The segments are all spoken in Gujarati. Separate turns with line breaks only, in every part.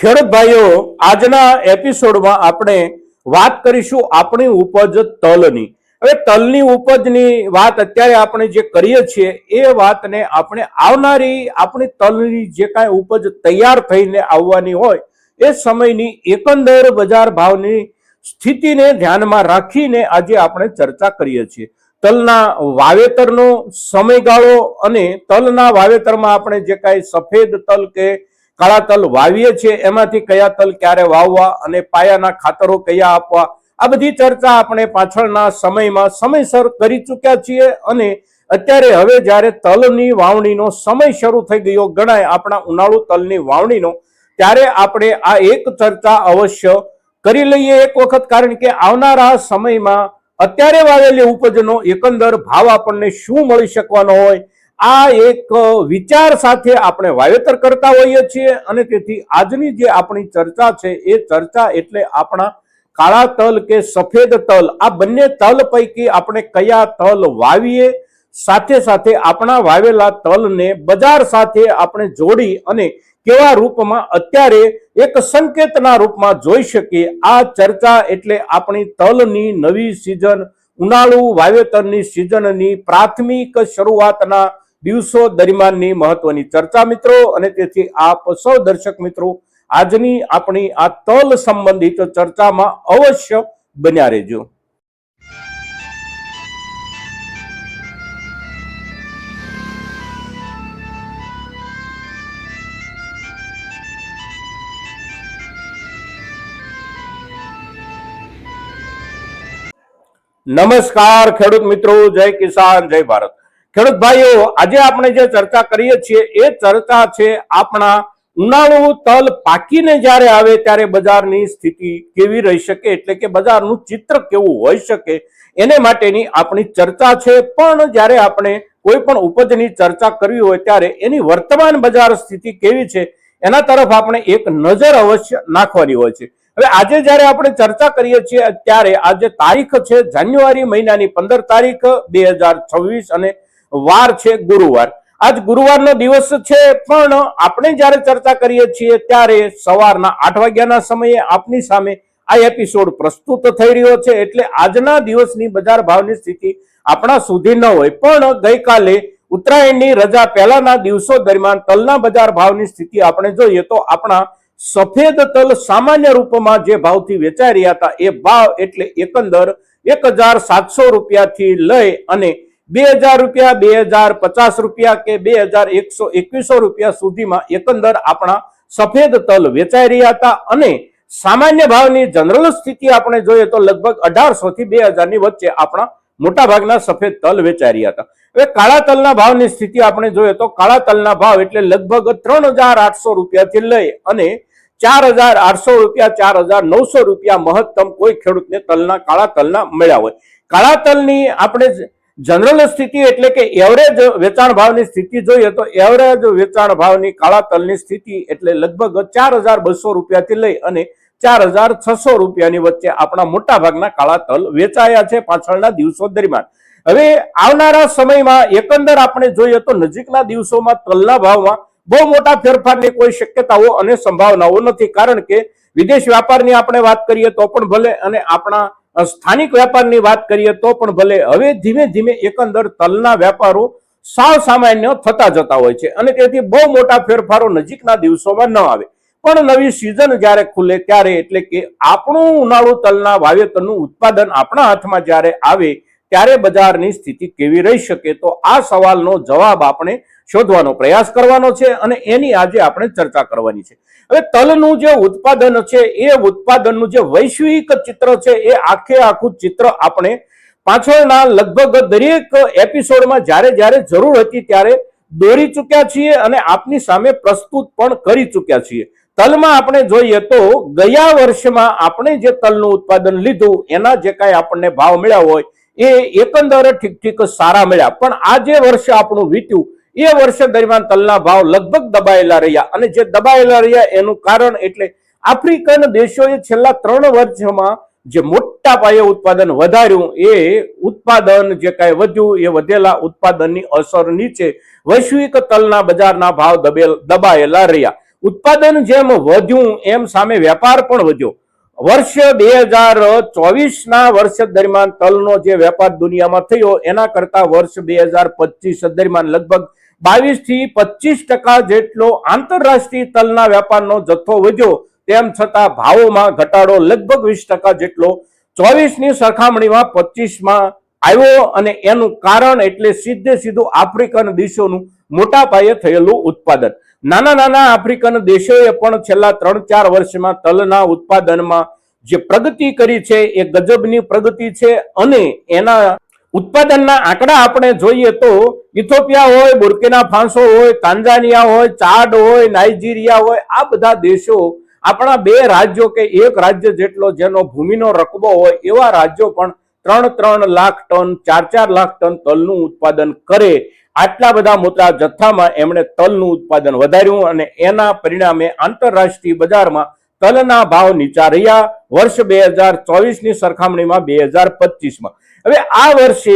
ખેડૂત ભાઈઓ, આજના એપિસોડમાં આપણે વાત કરીશું આપણી ઉપજ તલની. હવે તલની ઉપજની વાત અત્યારે આપણે જે કરીએ છીએ એ વાતને આપણે આવનારી આપણી તલની જે કાંઈ ઉપજ તૈયાર થઈને આવવાની હોય એ સમયની એકંદર બજાર ભાવની સ્થિતિને ધ્યાનમાં રાખીને આજે આપણે ચર્ચા કરીએ છીએ. તલના વાવેતરનો સમયગાળો અને તલના વાવેતરમાં આપણે જે કાંઈ સફેદ તલ કે કાળા તલ વાવીએ છીએ એમાંથી કયા તલ ક્યારે વાવવા અને પાયાના ખાતરો કયા આપવા, આ બધી ચર્ચા આપણે પાછળના સમયમાં સમયસર કરી ચૂક્યા છીએ. અને અત્યારે હવે જ્યારે તલની વાવણીનો સમય શરૂ થઈ ગયો ગણાય આપણા ઉનાળુ તલની વાવણીનો, ત્યારે આપણે આ એક ચર્ચા અવશ્ય કરી લઈએ એક વખત. કારણ કે આવનારા સમયમાં અત્યારે વાવેલી ઉપજનો એકંદર ભાવ આપણને શું મળી શકવાનો હોય, આ એક વિચાર સાથે આપણે વાવેતર કરતા હોઈએ છીએ. અને તેથી આજની જે આપણી ચર્ચા છે એ ચર્ચા એટલે આપણા કાળા તલ કે સફેદ તલ, આ બંને તલ પૈકી આપણે કયા તલ વાવીએ, સાથે સાથે આપણા વાવેલા તલને બજાર સાથે આપણે જોડી અને કેવા રૂપમાં અત્યારે એક સંકેતના રૂપમાં જોઈ શકીએ. આ ચર્ચા એટલે આપણી તલની નવી સિઝન, ઉનાળુ વાવેતરની સિઝનની પ્રાથમિક શરૂઆતના દિવસો દરમિયાનની મહત્વની ચર્ચા મિત્રો. અને તેથી આપ સૌ દર્શક મિત્રો આજની આપણી આ તલ સંબંધિત ચર્ચામાં અવશ્ય બન્યા રહેજો. નમસ્કાર ખેડૂત મિત્રો, જય કિસાન, જય ભારત. ખેડૂત ભાઈઓ, આજે આપણે જે ચર્ચા કરીએ છીએ એ ચર્ચા છે આપણા ઉનાળુ તલ પાકીને જ્યારે આવે ત્યારે બજારની સ્થિતિ કેવી રહી શકે, એટલે કે બજારનું ચિત્ર કેવું હોઈ શકે એને માટેની આપણી ચર્ચા છે. પણ જ્યારે આપણે કોઈ પણ ઉપજની ચર્ચા કરવી હોય ત્યારે એની વર્તમાન બજાર સ્થિતિ કેવી છે એના તરફ આપણે એક નજર અવશ્ય નાખવાની હોય છે. હવે આજે જ્યારે આપણે ચર્ચા કરીએ છીએ ત્યારે આજે તારીખ છે જાન્યુઆરી મહિનાની 15 તારીખ 2026 અને વાર છે ગુરુવાર. આજ ગુરુવારનો દિવસ છે. પણ આપણે જ્યારે ચર્ચા કરીએ છીએ ત્યારે સવારના 8 વાગ્યાના સમયે આપની સામે આ એપિસોડ પ્રસ્તુત થઈ રહ્યો છે. એટલે આજના દિવસની બજાર ભાવની સ્થિતિ આપણા સુધી ન હોય, પણ ગઈકાલે ઉત્તરાયણની રજા પહેલાના દિવસો દરમિયાન તલના બજાર ભાવની સ્થિતિ આપણે જોઈએ તો આપણા સફેદ તલ સામાન્ય રૂપમાં જે ભાવથી વેચાઈ રહ્યા હતા એ ભાવ એટલે એકંદર 1700 રૂપિયાથી લઈ અને 2000 રૂપિયા, 2050 રૂપિયા કે 2121 રૂપિયા સુધીમાં એકંદર આપણા સફેદ તલ વેચાઈ રહ્યા હતા. અને સામાન્ય ભાવની જનરલ સ્થિતિ આપણે જોઈએ તો લગભગ 1800 થી 2000 ની વચ્ચે આપણા મોટા ભાગના સફેદ તલ વેચાઈ રહ્યા હતા. હવે કાળા તલના ભાવની સ્થિતિ આપણે જોઈએ તો કાળા તલના ભાવ એટલે લગભગ 3800 રૂપિયાથી લઈ અને 4800 રૂપિયા, 4900 રૂપિયા મહત્તમ કોઈ ખેડૂતને તલના કાળા તલના મળ્યા હોય. કાળા તલની આપણે જનરલ સ્થિતિ એટલે કે એવરેજ વેચાણ ભાવની સ્થિતિ જોઈએ તો એવરેજ વેચાણ ભાવની કાળા તલની સ્થિતિ એટલે લગભગ 4200 રૂપિયાથી લઈ અને 4600 રૂપિયાની વચ્ચે આપણા મોટા ભાગના કાળા તલ વેચાયા છે પાછળના દિવસો દરમિયાન. હવે આવનારા સમયમાં એકંદર આપણે જોઈએ તો નજીકના દિવસોમાં તલના ભાવમાં બહુ મોટા ફેરફારની કોઈ શક્યતાઓ અને સંભાવનાઓ નથી. કારણ કે વિદેશ વ્યાપારની આપણે વાત કરીએ તો પણ ભલે અને આપણા સ્થાનિક વેપારની વાત કરીએ તો પણ ભલે, હવે ધીમે ધીમે એકંદર તલના વેપારો સાવ સામાન્ય થતા જતા હોય છે. અને તેથી બહુ મોટા ફેરફારો નજીકના દિવસોમાં ન આવે. પણ નવી સિઝન જ્યારે ખુલે ત્યારે એટલે કે આપણું ઉનાળુ તલના વાવેતરનું ઉત્પાદન આપણા હાથમાં જ્યારે આવે ત્યારે બજારની સ્થિતિ કેવી રહી શકે, તો આ સવાલનો જવાબ આપણે શોધવાનો પ્રયાસ કરવાનો છે અને એની આજે આપણે ચર્ચા કરવાની છે. હવે તલનું જે ઉત્પાદન છે એ ઉત્પાદનનું જે વૈશ્વિક ચિત્ર છે એ આખે આખું ચિત્ર આપણે પાછળના લગભગ દરેક એપિસોડમાં જ્યારે જ્યારે જરૂર હતી ત્યારે દોરી ચૂક્યા છીએ અને આપની સામે પ્રસ્તુત પણ કરી ચૂક્યા છીએ. તલમાં આપણે જોઈએ તો ગયા વર્ષમાં આપણે જે તલનું ઉત્પાદન લીધું એના જે કાંઈ આપણને ભાવ મળ્યા હોય એ એકંદર ઠીક ઠીક સારા મળ્યા. પણ આ જે વર્ષ આપણું વીત્યું એ વર્ષ દરમિયાન તલના ભાવ લગભગ દબાયેલા રહ્યા. અને જે દબાયેલા રહ્યા એનું કારણ એટલે આફ્રિકન દેશોએ છેલ્લા 3 વર્ષમાં જે મોટા પાયે ઉત્પાદન વધાર્યું એ ઉત્પાદન જે કાંઈ વધ્યું એ વધેલા ઉત્પાદનની અસર નીચે વૈશ્વિક તલના બજારના ભાવ દબાયેલા રહ્યા. ઉત્પાદન જેમ વધ્યું એમ સામે વેપાર પણ વધ્યો. વર્ષ 2024 વર્ષ દરમિયાન તલનો જે વેપાર દુનિયામાં થયો એના કરતા વર્ષ 2025 દરમિયાન લગભગ 22 થી 25% જેટલો આંતરરાષ્ટ્રીય તલના વેપારનો જથ્થો વધ્યો. તેમ છતાં ભાવોમાં ઘટાડો લગભગ 20% જેટલો 24ની સરખામણીમાં 25માં આવ્યો અને એનું કારણ એટલે સીધું આફ્રિકન દેશોનું મોટા પાયે થયેલું ઉત્પાદન. નાના નાના આફ્રિકન દેશોએ પણ છેલ્લા 3-4 વર્ષમાં તલના ઉત્પાદનમાં જે પ્રગતિ કરી છે એ ગજબની પ્રગતિ છે અને એના ઉત્પાદનના આંકડા આપણે જોઈએ તો ઇથોપિયા હોય, બુર્કિના ફાસો હોય, તાંઝાનિયા હોય, ચાડ હોય, નાઇજીરિયા હોય, આ બધા દેશો આપણા 2 રાજ્યો કે એક રાજ્ય જેટલો જેનો ભૂમિનો રકબો હોય એવા રાજ્યો પણ 3-3 લાખ ટન 4-4 લાખ ટન તલનું ઉત્પાદન કરે. આટલા બધા મોટા જથ્થામાં એમણે તલનું ઉત્પાદન વધાર્યું અને એના પરિણામે આંતરરાષ્ટ્રીય બજારમાં તલના ભાવ નીચા રહ્યા વર્ષ 2024ની સરખામણીમાં 2025માં. હવે આ વર્ષે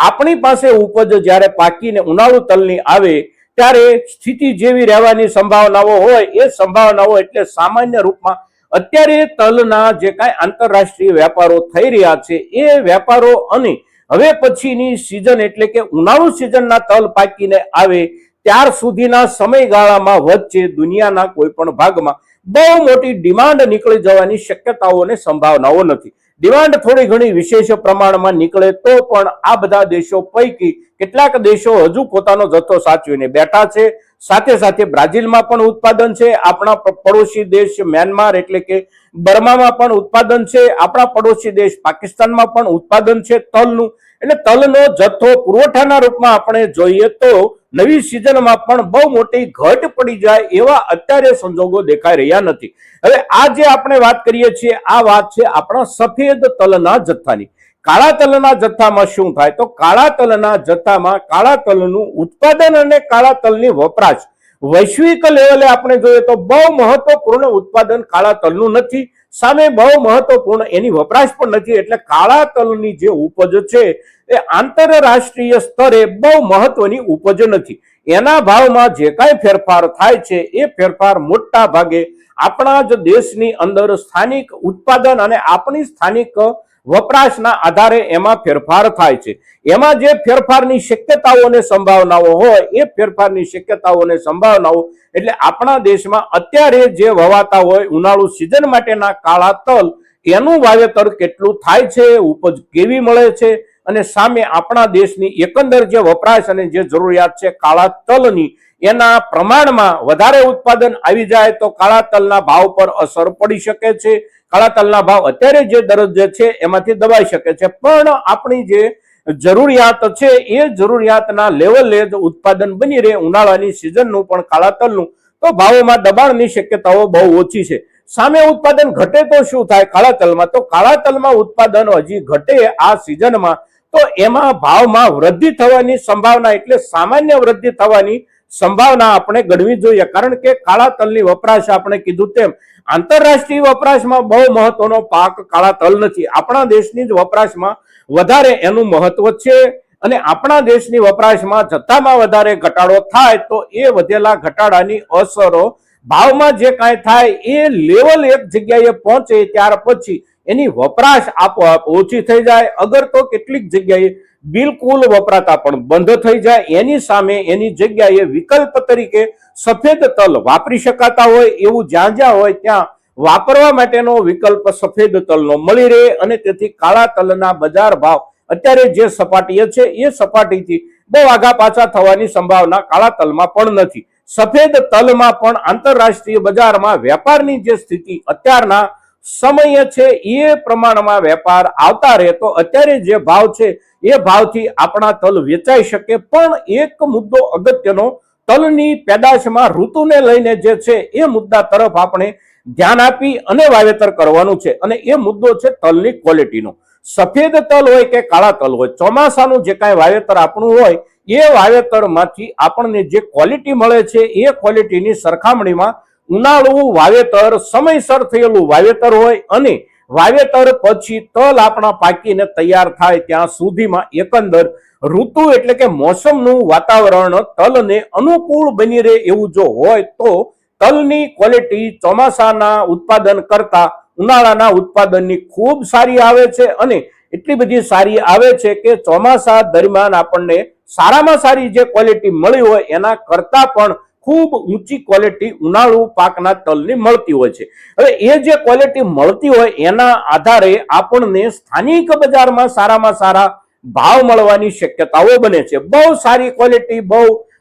આપણી પાસે ઉપજ જ્યારે પાકીને ઉનાળુ તલની આવે ત્યારે સ્થિતિ જેવી રહેવાની સંભાવનાઓ હોય એ સંભાવનાઓ એટલે સામાન્ય રૂપમાં અત્યારે તલના જે કાંઈ આંતરરાષ્ટ્રીય વેપારો થઈ રહ્યા છે એ વેપારો અને હવે પછીની સિઝન એટલે કે ઉનાળુ સિઝનના તલ પાકીને આવે ત્યાર સુધીના સમયગાળામાં વચ્ચે દુનિયાના કોઈ પણ ભાગમાં બહુ મોટી ડિમાન્ડ નીકળી જવાની શક્યતાઓ અને સંભાવનાઓ નથી. ડિમાન્ડ થોડી ઘણી વિશેષ પ્રમાણમાં નીકળે તો પણ આ બધા દેશો પૈકી કેટલાક દેશો હજુ પોતાનો જથ્થો સાચવીને બેઠા છે. સાથે સાથે બ્રાઝિલમાં પણ ઉત્પાદન છે, આપણા પડોશી દેશ મ્યાનમાર એટલે કે બર્મામાં પણ ઉત્પાદન છે, આપણા પડોશી દેશ પાકિસ્તાનમાં પણ ઉત્પાદન છે તલનું. એટલે તલનો જથ્થો પુરવઠાના રૂપમાં આપણે જોઈએ તો નવી સિઝનમાં પણ બહુ મોટી ઘટ પડી જાય એવા અત્યારે સંજોગો દેખાઈ રહ્યા નથી. હવે આ જે આપણે વાત કરીએ છીએ આ વાત છે આપણા સફેદ તલના જથ્થાની. કાળા તલના જથ્થામાં શું થાય તો કાળા તલના જથ્થામાં કાળા તલનું ઉત્પાદન અને કાળા તલની વપરાશ વૈશ્વિક લેવલે આપણે જોઈએ તો બહુ મહત્વપૂર્ણ ઉત્પાદન કાળા તલનું નથી, સામે બહુ મહત્વપૂર્ણ એની વપરાશ પણ નથી. એટલે કાળા તલની જે ઉપજ છે એ આંતરરાષ્ટ્રીય સ્તરે બહુ મહત્વની ઉપજ નથી. એના ભાવમાં જે કાંઈ ફેરફાર થાય છે એ ફેરફાર મોટા ભાગે આપણા જ દેશની અંદર સ્થાનિક ઉત્પાદન અને આપણી સ્થાનિક વપરાશના આધારે એમાં ફેરફાર થાય છે. એમાં જે ફેરફારની શક્યતાઓ અને સંભાવનાઓ હોય એ ફેરફારની શક્યતાઓ અને સંભાવનાઓ એટલે આપણા દેશમાં અત્યારે જે વવાતા હોય ઉનાળુ સિઝન માટેના કાળા તલ એનું વાવેતર કેટલું થાય છે, ઉપજ કેવી મળે છે અને સામે આપણા દેશની એકંદર જે વપરાશ અને જે જરૂરિયાત છે કાળા તલની એના પ્રમાણમાં વધારે ઉત્પાદન આવી જાય તો કાળા તલના ભાવ પર અસર પડી શકે છે. કાળા તલના ભાવ અત્યારે જે દરજ્જે છે એમાંથી દબાઈ શકે છે, પણ આપણી જે જરૂરિયાત છે એ જરૂરિયાતના લેવલે જ ઉત્પાદન બની રહે ઉનાળાની સિઝનનું પણ કાળા તલનું તો ભાવોમાં દબાણની શક્યતાઓ બહુ ઓછી છે. સામે ઉત્પાદન ઘટે તો શું થાય કાળા તલમાં તો કાળા તલમાં ઉત્પાદન હજી ઘટે આ સિઝનમાં તો એમાં ભાવમાં વૃદ્ધિ થવાની સંભાવના એટલે સામાન્ય વૃદ્ધિ થવાની સંભાવના આપણે ગણવી જોઈએ. કારણ કે કાળા તલની વપરાશ આપણે કીધું તેમ આંતરરાષ્ટ્રીય વપરાશમાં બહુ મહત્વનો પાક કાળા તલ નથી. આપણા દેશની જ વપરાશમાં વધારે એનું મહત્વ છે અને આપણા દેશની વપરાશમાં જથ્થામાં વધારે ઘટાડો થાય તો એ વધેલા ઘટાડાની અસરો ભાવમાં જે કાંઈ થાય એ લેવલ એક જગ્યાએ પહોંચે ત્યાર પછી એની વપરાશ આપોઆપ ઓછી થઈ જાય. અગર તો કેટલીક જગ્યાએ બિલકુલ વપરાતા પણ બંધ થઈ જાય. એની સામે એની જગ્યાએ વિકલ્પ તરીકે સફેદ તલ વાપરી શકાતા હોય એવું જ્યાં જ્યાં હોય ત્યાં વાપરવા માટેનો વિકલ્પ સફેદ તલનો મળી રહે અને તેથી કાળા તલના બજાર ભાવ અત્યારે જે સપાટીએ છે એ સપાટીથી બહુ આગા પાછા થવાની સંભાવના કાળા તલમાં પણ નથી. સફેદ તલમાં પણ આંતરરાષ્ટ્રીય બજારમાં વેપારની જે સ્થિતિ અત્યારના સમય છે એ પ્રમાણમાં વેપાર આવતા રહે તો અત્યારે જે ભાવ છે એ ભાવથી આપણા તલ વેચાઈ શકે. પણ એક મુદ્દો અગત્યનો તલની પેદાશમાં ઋતુને લઈને જે છે એ મુદ્દા તરફ આપણે ધ્યાન આપી અને વાવેતર કરવાનું છે અને એ મુદ્દો છે તલની ક્વોલિટીનો. સફેદ તલ હોય કે કાળા તલ હોય ચોમાસાનું જે કાંઈ વાવેતર આપણું હોય એ વાવેતરમાંથી આપણને જે ક્વોલિટી મળે છે એ ક્વોલિટીની સરખામણીમાં ઉનાળુ વાવેતર સમયસર થયેલું વાવેતર હોય અને વાવેતર પછી તલ આપણા પાકીને તૈયાર થાય ત્યાં સુધીમાં એકંદર ઋતુ એટલે કે મોસમનું વાતાવરણ તલને અનુકૂળ બની રહે એવું જો હોય તો તલની ક્વોલિટી ચોમાસાના ઉત્પાદન કરતા ઉનાળાના ઉત્પાદનની ખૂબ સારી આવે છે અને એટલી બધી સારી આવે છે કે ચોમાસા દરમિયાન આપણને સારામાં સારી જે ક્વોલિટી મળી હોય એના કરતા પણ ખૂબ ઊંચી ક્વોલિટી ઉનાળુ પાકના તલની મળતી હોય છે. હવે એ જે ક્વોલિટી મળતી હોય એના આધારે આપણને સ્થાનિક બજારમાં સારામાં સારા ભાવ મળવાની શક્યતાઓ બને છે. બહુ સારી ક્વોલિટી, બહુ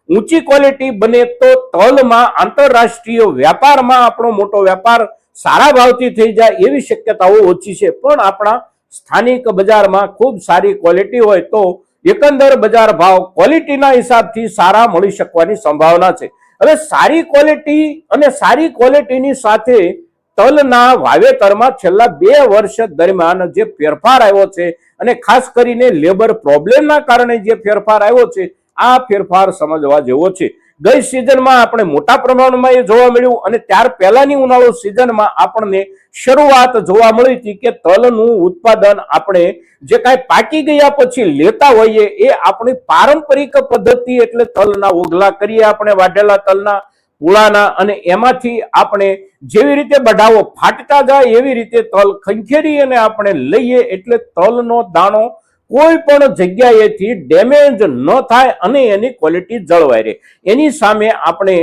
ઊંચી ક્વોલિટી બને તો તલમાં આંતરરાષ્ટ્રીય વ્યાપારમાં આપણો મોટો વ્યાપાર સારા ભાવથી થઈ જાય એવી શક્યતાઓ ઓછી છે. પણ આપણા સ્થાનિક બજારમાં ખૂબ સારી ક્વોલિટી હોય તો એકંદર બજાર ભાવ ક્વોલિટીના હિસાબથી સારા મળી શકવાની સંભાવના છે. હવે સારી ક્વોલિટી અને સારી ક્વોલિટીની સાથે તલના વાવેતરમાં છેલ્લા 2 વર્ષ દરમિયાન જે ફેરફાર આવ્યો છે અને ખાસ કરીને લેબર પ્રોબ્લેમના કારણે જે ફેરફાર આવ્યો છે આ ફેરફાર સમજવા જેવો છે. ગઈ સિઝનમાં આપણે મોટા પ્રમાણમાં એ જોવા મળ્યું અને ત્યાર પહેલાની ઉનાળુ સિઝનમાં આપણને શરૂઆત જોવા મળી હતી કે તલનું ઉત્પાદન આપણે જે કાંઈ પાકી ગયા પછી લેતા હોઈએ એ આપણી પારંપરિક પદ્ધતિ એટલે તલના ઓગલા કરીએ આપણે વાઢેલા તલના પૂળાના અને એમાંથી આપણે જેવી રીતે બઢાવો ફાટતા જાય એવી રીતે તલ ખંખેરી અને આપણે લઈએ એટલે તલનો દાણો કોઈ પણ જગ્યાએથી ડેમેજ ન થાય અને એની ક્વોલિટી જળવાઈ રહે. એની સામે આપણે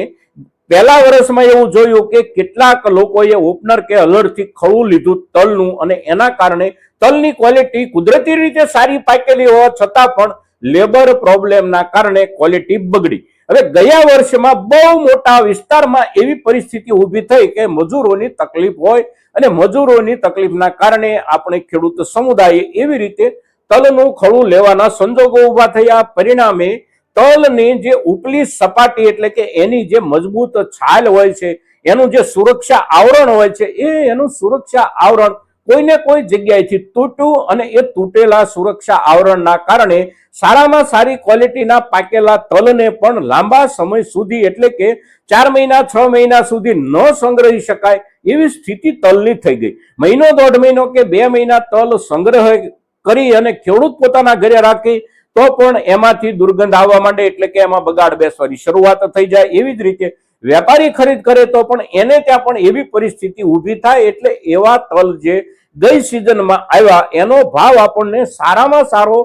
પહેલા વર્ષમાં એવું જોયું કે કેટલાક લોકોએ ઓપનર કે હલરથી ખળું લીધું તલનું અને એના કારણે તલની ક્વોલિટી કુદરતી રીતે સારી પાકેલી હોવા છતાં પણ લેબર પ્રોબ્લેમના કારણે ક્વોલિટી બગડી. હવે ગયા વર્ષમાં બહુ મોટા વિસ્તારમાં એવી પરિસ્થિતિ ઊભી થઈ કે મજૂરોની તકલીફ હોય અને મજૂરોની તકલીફના કારણે આપણે ખેડૂત સમુદાય એવી રીતે તલનું ખળું લેવાના સંજોગો ઊભા થયા. પરિણામે તલની જે ઉપલી સપાટી એટલે કે એની જે મજબૂત છાલ હોય છે, એનું જે સુરક્ષા આવરણ હોય છે એનું સુરક્ષા આવરણ કોઈને કોઈ જગ્યાએથી તૂટ્યું અને એ તૂટેલા સુરક્ષા આવરણના કારણે સારામાં સારી ક્વોલિટીના પાકેલા તલને પણ લાંબા સમય સુધી એટલે કે 4 મહિના 6 મહિના સુધી ન સંગ્રહી શકાય એવી સ્થિતિ તલની થઈ ગઈ. મહિનો 1.5 મહિનો કે 2 મહિના તલ સંગ્રહ કરી અને ખેડૂત પોતાના ઘરે રાખી તો પણ એમાંથી દુર્ગંધ આવવા માંડે એટલે કે એમાં બગાડ બેસવાની શરૂઆત થઈ જાય. એવી જ રીતે વેપારી ખરીદ કરે તો પણ એને ત્યાં પણ એવી પરિસ્થિતિ ઊભી થાય એટલે એવા તલ જે ગઈ સિઝનમાં આવ્યા એનો ભાવ આપણને સારામાં સારો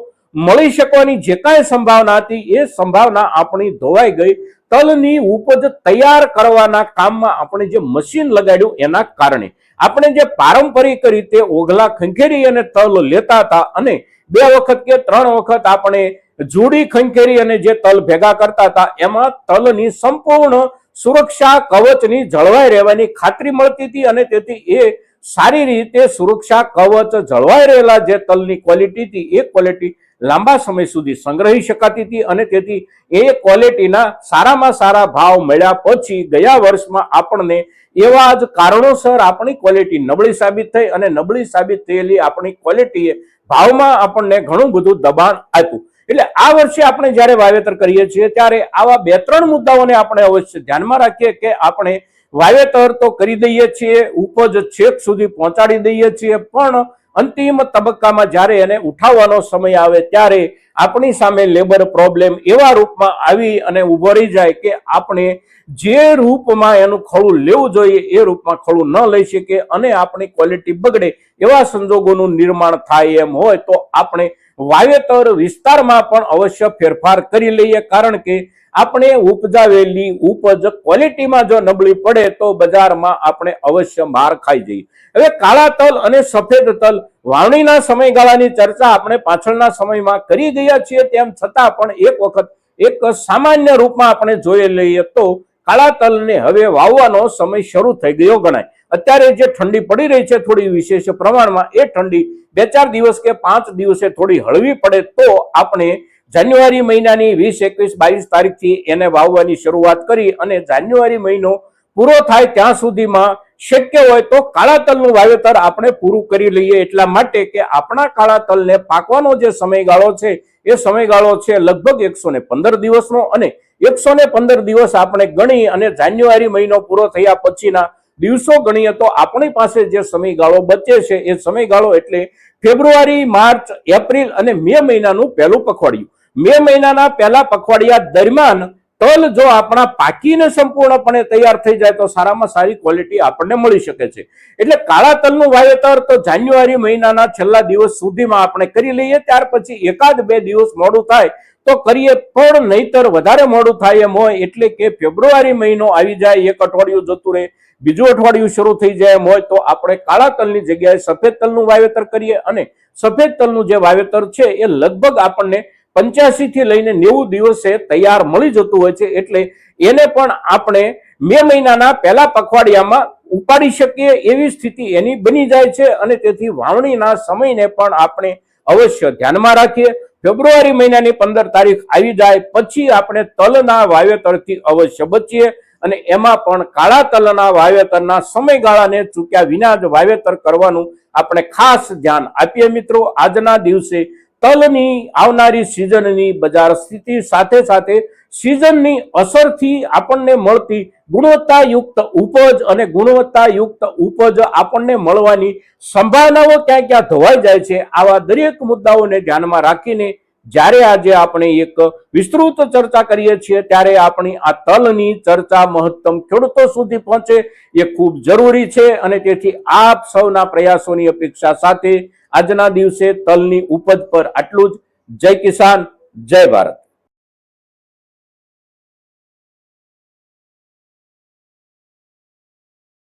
મળી શકવાની જે કાંઈ સંભાવના હતી એ સંભાવના આપણી ધોવાઈ ગઈ. તલની ઉપજ તૈયાર કરવાના કામમાં આપણે જે મશીન લગાડ્યું એના કારણે આપણે જે પારંપરિક રીતે ઓગલા ખંખેરી અને તલ લેતા હતા અને 2 વખત કે 3 વખત આપણે જોડી ખંખેરી અને જે તલ ભેગા કરતા હતા એમાં તલની સંપૂર્ણ સુરક્ષા કવચની જળવાઈ રહેવાની ખાતરી મળતી હતી અને તેથી એ સારી રીતે સુરક્ષા કવચ જળવાઈ રહેલા જે તલની ક્વોલિટી હતી એ ક્વોલિટી લાંબા સમય સુધી સંગ્રહી શકાતી હતી અને તેથી એ ક્વોલિટીના સારામાં સારા ભાવ મળ્યા પછી ગયા વર્ષમાં આપણને એવા જ કારણોસર આપણી ક્વોલિટી નબળી સાબિત થઈ અને નબળી સાબિત થયેલી આપણી ક્વોલિટીએ ભાવમાં આપણને ઘણું બધું દબાણ આપ્યું. એટલે આ વર્ષે આપણે જ્યારે વાવેતર કરીએ છીએ ત્યારે આવા 2-3 મુદ્દાઓને આપણે અવશ્ય ધ્યાનમાં રાખીએ કે આપણે વાવેતર તો કરી દઈએ છીએ, ઉપજ છેક સુધી પહોંચાડી દઈએ છીએ, પણ અંતિમ તબક્કામાં જ્યારે એને ઉઠાવવાનો સમય આવે ત્યારે આપણી સામે લેબર પ્રોબ્લેમ એવા રૂપમાં આવી અને ઉભો રહી જાય કે આપણે જે રૂપમાં એનું ખળું લેવું જોઈએ એ રૂપમાં ખળું ન લઈ શકીએ અને આપણી ક્વોલિટી બગડે એવા સંજોગોનું નિર્માણ થાય એમ હોય તો આપણે વાવેતર વિસ્તારમાં પણ અવશ્ય ફેરફાર કરી લઈએ. કારણ કે આપણે ઉપજાવેલી ઉપજ ક્વોલિટીમાં જો નબળી પડે તો બજારમાં આપણે અવશ્ય માર ખાઈ જઈએ. હવે કાળા તલ અને સફેદ તલ વાવણીના સમયગાળાની ચર્ચા આપણે પાછળના સમયમાં કરી ગયા છીએ, તેમ છતાં પણ એક વખત એક સામાન્ય રૂપમાં આપણે જોઈ લઈએ તો કાળા તલને હવે વાવવાનો સમય શરૂ થઈ ગયો ગણાય. અત્યારે જે ઠંડી પડી રહી છે થોડી વિશેષ પ્રમાણમાં, એ ઠંડી 2-4 દિવસ કે 5 દિવસે થોડી હળવી પડે તો આપણે જાન્યુઆરી મહિનાની 20, 21, 22 તારીખથી એને વાવવાની શરૂઆત કરી અને જાન્યુઆરી મહિનો પૂરો થાય ત્યાં સુધીમાં શક્ય હોય તો કાળા તલનું વાવેતર આપણે પૂરું કરી લઈએ. એટલા માટે કે આપણા કાળા તલને પાકવાનો જે સમયગાળો છે એ સમયગાળો છે લગભગ 115 દિવસનો અને 115 દિવસ આપણે ગણી અને જાન્યુઆરી મહિનો પૂરો થયા પછીના દિવસો ગણીએ તો આપણી પાસે જે સમયગાળો બચે છે એ સમયગાળો એટલે ફેબ્રુઆરી, માર્ચ, એપ્રિલ અને મે મહિનાનું પહેલું પખવાડિયું. મે મહિનાના પહેલા પખવાડિયા દરમિયાન તલ જો આપણા પાકીને સંપૂર્ણપણે તૈયાર થઈ જાય તો સારામાં સારી ક્વોલિટી આપણને મળી શકે છે. એટલે કાળા તલનું વાવેતર તો જાન્યુઆરી મહિનાના છેલ્લા દિવસ સુધીમાં આપણે કરી લઈએ, ત્યાર પછી 1-2 દિવસ મોડું થાય તો કરીએ, પણ નહીતર વધારે મોડું થાય એમ હોય એટલે કે ફેબ્રુઆરી મહિનો આવી જાય, 1 અઠવાડિયું જતું રહે, બીજું અઠવાડિયું શરૂ થઈ જાય એમ હોય તો આપણે કાળા તલની જગ્યાએ સફેદ તલનું વાવેતર કરીએ. અને સફેદ તલનું જે વાવેતર છે એ લગભગ આપણને 85 થી લઈને 90 દિવસે તૈયાર મળી જતું હોય છે. એટલે એને પણ આપણે મે મહિનાના પહેલા પખવાડિયામાં ઉપાડી શકીએ એવી સ્થિતિ એની બની જાય છે. અને તેથી વાવણીના સમયને પણ આપણે અવશ્ય ધ્યાનમાં રાખીએ. ફેબ્રુઆરી મહિનાની 15 તારીખ આવી જાય પછી આપણે તલના વાવેતરથી અવશ્ય બચીએ અને એમાં પણ કાળા તલના વાવેતરના સમયગાળાને ચૂક્યા વિના જ વાવેતર કરવાનું આપણે ખાસ ધ્યાન આપીએ. મિત્રો, આજના દિવસે તલની આવનારી સિઝનની બજાર સ્થિતિ સાથે સાથે સિઝનની અસરથી આપણને મળતી ગુણવત્તાયુક્ત ઉપજ અને ગુણવત્તાયુક્ત ઉપજ આપણને મળવાની સંભાવનાઓ ક્યાં ક્યાં ધોવાઈ જાય છે, આવા દરેક મુદ્દાઓને ધ્યાનમાં રાખીને જ્યારે આજે આપણે એક વિસ્તૃત ચર્ચા કરીએ છીએ ત્યારે આપણી આ તલની ચર્ચા મહત્તમ ખેડૂતો સુધી પહોંચે એ ખૂબ જરૂરી છે. અને તેથી આપ સૌના પ્રયાસોની અપેક્ષા સાથે આજના દિવસે તલની ઉપજ પર આટલું જ. જય કિસાન, જય ભારત.